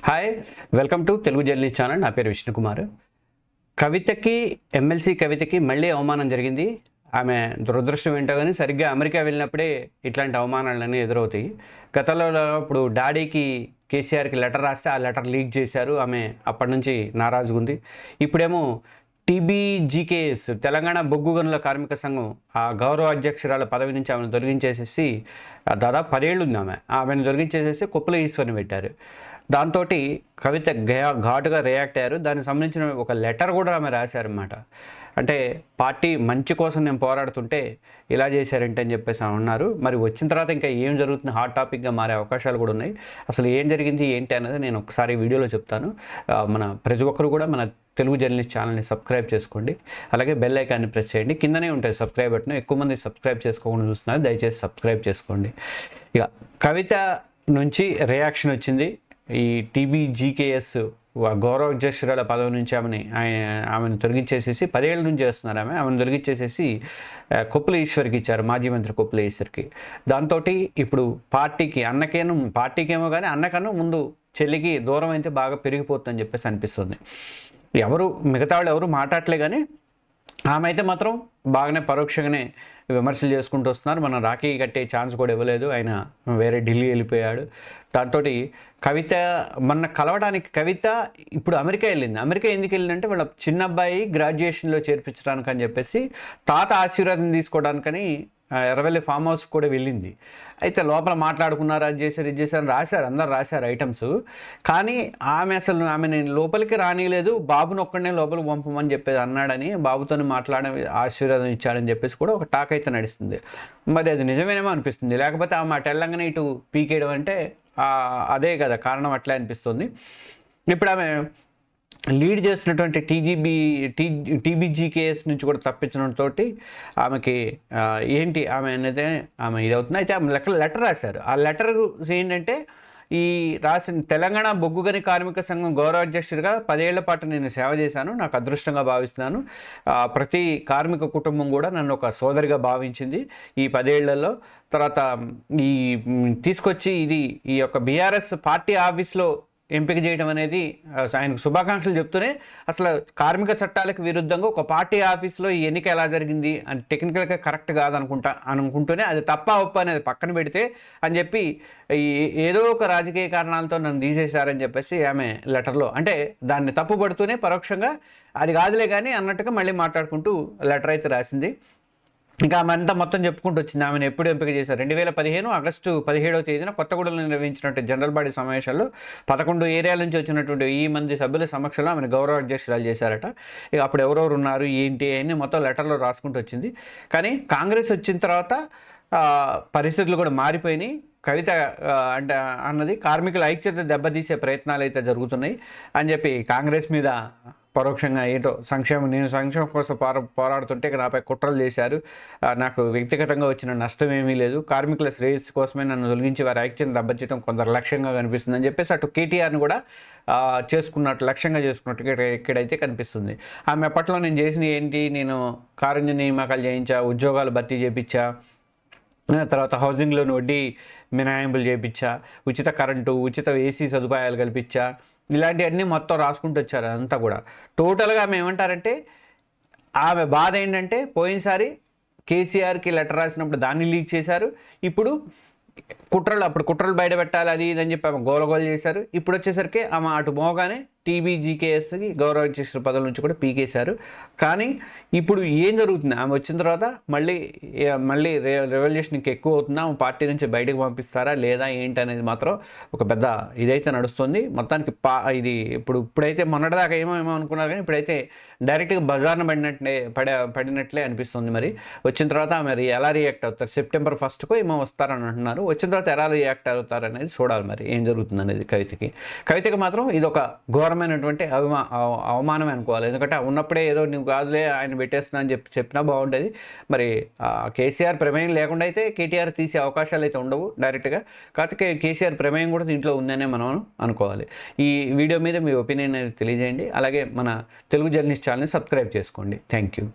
Hi welcome to Telugu journalist channel. నా పేరు Vishnukumar. కవితకి MLC కవితకి మళ్ళీ అవమానం జరిగింది. ఆమె దురదృష్టం ఏంటో కానీ సరిగ్గా అమెరికా వెళ్ళినప్పుడే ఇట్లాంటి అవమానాలన్నీ ఎదురవుతాయి. గతంలో ఇప్పుడు డాడీకి కేసీఆర్కి లెటర్ రాస్తే ఆ లెటర్ లీక్ చేశారు. ఆమె అప్పటి నుంచి నారాజుగా ఉంది. ఇప్పుడేమో టీబీజీకేఎస్ తెలంగాణ బొగ్గు గనుల కార్మిక సంఘం ఆ గౌరవ అధ్యక్షురాల పదవి నుంచి ఆమెను తొలగించేసేసి దాదాపు 10 ఏళ్ళు ఉంది. ఆమెను తొలగించేసేసి కుప్పల ఈశ్వర్ని పెట్టారు. దాంతో కవిత ఘాటుగా రియాక్ట్ అయ్యారు. దానికి సంబంధించిన ఒక లెటర్ కూడా ఆమె రాశారన్నమాట. అంటే పార్టీ మంచి కోసం నేను పోరాడుతుంటే ఇలా చేశారంటే అని చెప్పేసి అన్నారు. మరి వచ్చిన తర్వాత ఇంకా ఏం జరుగుతుంది, హాట్ టాపిక్గా మారే అవకాశాలు కూడా ఉన్నాయి. అసలు ఏం జరిగింది ఏంటి అన్నది నేను ఒకసారి వీడియోలో చెప్తాను. మన ప్రతి ఒక్కరు కూడా మన తెలుగు జర్నలిస్ట్ ఛానల్ని సబ్స్క్రైబ్ చేసుకోండి. అలాగే బెల్ ఐకాన్ని ప్రెస్ చేయండి. కిందనే ఉంటుంది సబ్స్క్రైబ్ బటన్. ఎక్కువ మంది సబ్స్క్రైబ్ చేసుకోకుండా చూస్తున్నారు, దయచేసి సబ్స్క్రైబ్ చేసుకోండి. ఇక కవిత నుంచి రియాక్షన్ వచ్చింది. ఈ టీబీజీకేఎస్ గౌరవ అధ్యక్షురాల పదవి నుంచి ఆమెను తొలగించేసేసి 10 ఏళ్ళ నుంచి చేస్తున్నారు. ఆమెను తొలగించేసేసి కుప్పల ఈశ్వర్కి ఇచ్చారు, మాజీ మంత్రి కుప్పల ఈశ్వర్కి. దాంతో ఇప్పుడు పార్టీకేమో కానీ అన్నకన్నా ముందు చెల్లికి దూరం అయితే బాగా పెరిగిపోతుందని చెప్పేసి అనిపిస్తుంది. మిగతా వాళ్ళు ఎవరు మాట్లాడలే కానీ ఆమె అయితే మాత్రం బాగానే పరోక్షంగానే విమర్శలు చేసుకుంటూ వస్తున్నారు. మనం రాఖీ కట్టే ఛాన్స్ కూడా ఇవ్వలేదు, ఆయన వేరే ఢిల్లీ వెళ్ళిపోయాడు. దాంతో కవిత కలవడానికి కవిత ఇప్పుడు అమెరికా వెళ్ళింది. అమెరికా ఎందుకు వెళ్ళిందంటే వాళ్ళ చిన్న అబ్బాయి గ్రాడ్యుయేషన్లో చేర్పించడానికి అని చెప్పేసి తాత ఆశీర్వాదం తీసుకోవడానికని ఎర్రవెల్లి ఫామ్ హౌస్ కూడా వెళ్ళింది. అయితే లోపల మాట్లాడుకున్నారు, అది చేశారు రాశారు, అందరు రాశారు ఐటమ్స్. కానీ ఆమెని లోపలికి రానిలేదు, బాబుని ఒక్కడనే లోపలికి పంపమని చెప్పేది అన్నాడని, బాబుతో ఆశీర్వాదం ఇచ్చాడని చెప్పేసి కూడా ఒక టాక్ అయితే నడుస్తుంది. మరి అది నిజమేనేమో అనిపిస్తుంది. లేకపోతే ఆమె తెలంగాణ ఇటు పీకేయడం అంటే అదే కదా కారణం, అట్లే అనిపిస్తుంది. ఇప్పుడు ఆమె లీడ్ చేసినటువంటి టీబీజీకేఎస్ నుంచి కూడా తప్పించడంతో ఆమెకి ఏంటి ఆమె అనేది ఆమె ఇదవుతుంది. అయితే ఆమె లెటర్ రాశారు. ఆ లెటర్ ఏంటంటే ఈ రాసిన తెలంగాణ బొగ్గు గని కార్మిక సంఘం గౌరవ అధ్యక్షుడిగా 10 ఏళ్ల పాటు నేను సేవ చేశాను, నాకు అదృష్టంగా భావిస్తున్నాను. ప్రతి కార్మిక కుటుంబం కూడా నన్ను ఒక సోదరిగా భావించింది ఈ 10 ఏళ్లలో. తర్వాత ఈ తీసుకొచ్చి ఈ యొక్క బీఆర్ఎస్ పార్టీ ఆఫీస్లో ఎంపిక చేయడం అనేది ఆయనకు శుభాకాంక్షలు చెప్తూనే అసలు కార్మిక చట్టాలకు విరుద్ధంగా ఒక పార్టీ ఆఫీస్లో ఈ ఎన్నిక ఎలా జరిగింది అని టెక్నికల్గా కరెక్ట్ కాదనుకుంటూనే అది తప్ప ఒప్ప అనేది పక్కన పెడితే అని చెప్పి ఏదో ఒక రాజకీయ కారణాలతో నన్ను తీసేశారని చెప్పేసి ఆమె లెటర్లో, అంటే దాన్ని తప్పుపడుతూనే పరోక్షంగా అది కాదులే కానీ అన్నట్టుగా మళ్ళీ మాట్లాడుకుంటూ లెటర్ అయితే రాసింది. ఇంకా ఆమె అంతా మొత్తం చెప్పుకుంటూ వచ్చింది ఆమెను ఎప్పుడు ఎంపిక చేశారు. 2015 ఆగస్టు 17వ తేదీన కొత్తగూడెంలో నిర్వహించినట్టు జనరల్ బాడీ సమావేశాల్లో 11 ఏరియాల నుంచి వచ్చినటువంటి 1000 మంది సభ్యుల సమక్షంలో ఆమెను గౌరవ అధ్యక్షురాలు చేశారట. ఇక అప్పుడు ఎవరెవరు ఉన్నారు ఏంటి అని మొత్తం లెటర్లో రాసుకుంటూ వచ్చింది. కానీ కాంగ్రెస్ వచ్చిన తర్వాత పరిస్థితులు కూడా మారిపోయినాయి. కవిత అంటే అన్నది కార్మికుల ఐక్యత దెబ్బతీసే ప్రయత్నాలు అయితే జరుగుతున్నాయి అని చెప్పి కాంగ్రెస్ మీద పరోక్షంగా నేను సంక్షేమం కోసం పోరాడుతుంటే నాపై కుట్రలు చేశారు, నాకు వ్యక్తిగతంగా వచ్చిన నష్టం ఏమీ లేదు, కార్మికుల శ్రేయస్సు కోసమే నన్ను తొలగించి వారి ఐక్యతను దెబ్బతీయడం కొందరు లక్ష్యంగా కనిపిస్తుందని చెప్పేసి అటు కేటీఆర్ని కూడా లక్ష్యంగా చేసుకున్నట్టు ఇక్కడైతే కనిపిస్తుంది. ఆమె అప్పట్లో నేను చేసిన ఏంటి, నేను కారుణ్య నియామకాలు చేయించా, ఉద్యోగాలు భర్తీ చేయించా, తర్వాత హౌసింగ్ లోన్ వడ్డీ మినహాయింపులు చేయించా, ఉచిత కరెంటు, ఉచిత ఏసీ సదుపాయాలు కల్పించా, ఇలాంటివన్నీ మొత్తం రాసుకుంటూ వచ్చారు. అదంతా కూడా టోటల్గా ఆమె ఏమంటారంటే ఆమె బాధ ఏంటంటే పోయినసారి కేసీఆర్కి లెటర్ రాసినప్పుడు దాన్ని లీక్ చేశారు. ఇప్పుడు కుట్రలు బయట పెట్టాలి అది ఇదని చెప్పి ఆమె గోలగోలు చేశారు. ఇప్పుడు వచ్చేసరికి ఆమె అటు మోగానే టీబీజీకేఎస్కి గౌరవ అధ్యక్షుల పదవుల నుంచి కూడా పీకేశారు. కానీ ఇప్పుడు ఏం జరుగుతుంది, ఆమె వచ్చిన తర్వాత మళ్ళీ రెవల్యూషన్ ఇంకా ఎక్కువ అవుతుందా, ఆమె పార్టీ నుంచి బయటకు పంపిస్తారా లేదా ఏంటి అనేది మాత్రం ఒక పెద్ద ఇదైతే నడుస్తుంది. మొత్తానికి ఇది ఇప్పుడైతే మొన్నటిదాకా ఏమో అనుకున్నారు కానీ ఇప్పుడైతే డైరెక్ట్గా బజార్న పడినట్లే అనిపిస్తుంది. మరి వచ్చిన తర్వాత మరి ఎలా రియాక్ట్ అవుతారు, సెప్టెంబర్ 1st ఏమో వస్తారని అంటున్నారు. వచ్చిన తర్వాత ఎలా రియాక్ట్ అవుతారు అనేది చూడాలి మరి ఏం జరుగుతుంది అనేది. కవితకి మాత్రం ఇది ఒక ఘోరమైనటువంటి అవమానమే అనుకోవాలి. ఎందుకంటే ఉన్నప్పుడే ఏదో నువ్వు కాదులే ఆయన పెట్టేస్తున్నా అని చెప్పినా బాగుంటుంది. మరి కేసీఆర్ ప్రమేయం లేకుండా అయితే కేటీఆర్ తీసే అవకాశాలు అయితే ఉండవు డైరెక్ట్గా. కాకపోతే కేసీఆర్ ప్రమేయం కూడా దీంట్లో ఉందనే మనం అనుకోవాలి. ఈ వీడియో మీద మీ ఒపీనియన్ అనేది తెలియజేయండి. అలాగే మన తెలుగు జర్నలిస్ట్ ఛానల్ని సబ్స్క్రైబ్ చేసుకోండి. Thank you.